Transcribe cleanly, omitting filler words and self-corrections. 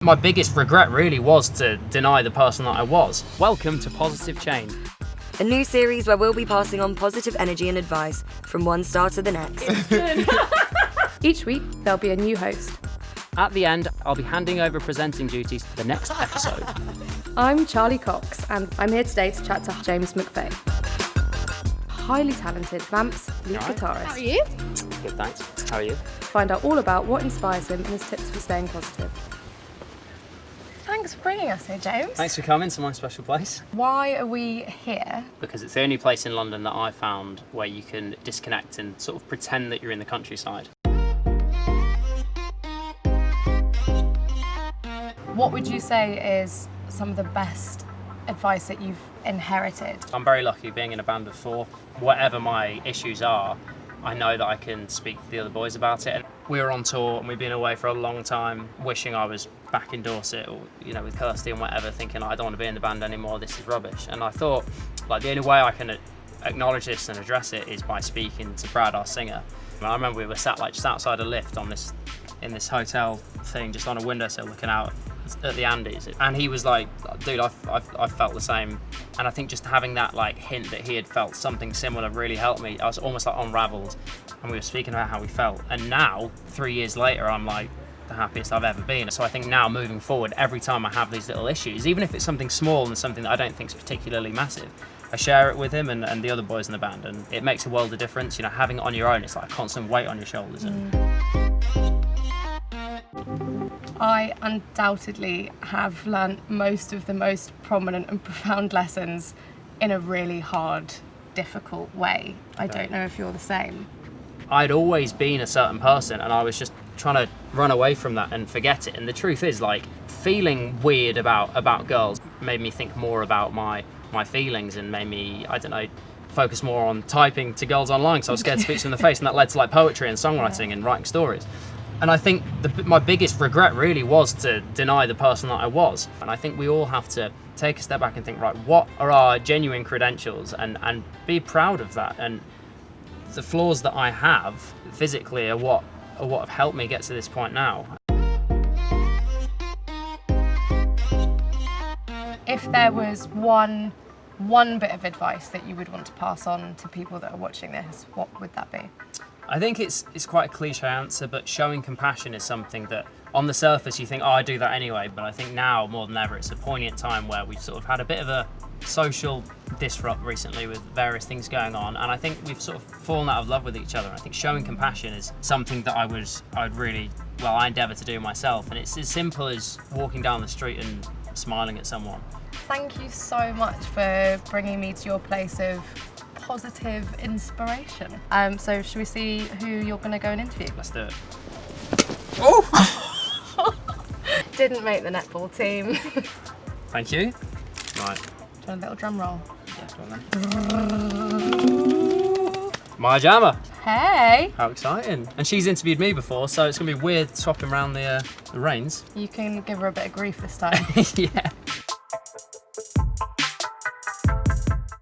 My biggest regret really was to deny the person that I was. Welcome to Positive Change. A new series where we'll be passing on positive energy and advice from one star to the next. Each week, there'll be a new host. At the end, I'll be handing over presenting duties for the next episode. I'm Charlie Cox, and I'm here today to chat to James McVeigh. Highly talented Vamps lead guitarist. How are you? Good, thanks. How are you? Find out all about what inspires him and his tips for staying positive. Thanks for bringing us here, James. Thanks for coming to my special place. Why are we here? Because it's the only place in London that I found where you can disconnect and sort of pretend that you're in the countryside. What would you say is some of the best advice that you've inherited? I'm very lucky being in a band of 4. Whatever my issues are, I know that I can speak to the other boys about it. We were on tour and we've been away for a long time, wishing I was back in Dorset or, with Kirsty and whatever, thinking I don't want to be in the band anymore, this is rubbish. And I thought, the only way I can acknowledge this and address it is by speaking to Brad, our singer. And I remember we were sat just outside a lift in this hotel thing, just on a windowsill looking out at the Andes, and he was like, dude, I felt the same. And I think just having that hint that he had felt something similar really helped me. I was almost unraveled, and we were speaking about how we felt, and now 3 years later I'm the happiest I've ever been. So I think now moving forward, every time I have these little issues, even if it's something small and something that I don't think is particularly massive, I share it with him and the other boys in the band, and it makes a world of difference. Having it on your own, it's like a constant weight on your shoulders. I undoubtedly have learnt most of the most prominent and profound lessons in a really hard, difficult way. I don't know if you're the same. I'd always been a certain person, and I was just trying to run away from that and forget it. And the truth is, feeling weird about girls made me think more about my feelings, and made me, focus more on typing to girls online, because I was scared to speak to them in the face, and that led to poetry and songwriting and writing stories. And I think my biggest regret really was to deny the person that I was. And I think we all have to take a step back and think, right, what are our genuine credentials, and be proud of that. And the flaws that I have physically are what have helped me get to this point now. If there was one bit of advice that you would want to pass on to people that are watching this, what would that be? I think it's quite a cliche answer, but showing compassion is something that on the surface you think, I do that anyway. But I think now more than ever, it's a poignant time where we've sort of had a bit of a social disrupt recently with various things going on. And I think we've sort of fallen out of love with each other. And I think showing compassion is something that I endeavour to do myself. And it's as simple as walking down the street and smiling at someone. Thank you so much for bringing me to your place of positive inspiration. So should we see who you're going to go and interview? Let's do it. Oh! Didn't make the netball team. Thank you. Right. Do you want a little drum roll? Yeah, go on then. My jammer. Hey! How exciting. And she's interviewed me before, so it's going to be weird swapping around the reins. You can give her a bit of grief this time. Yeah.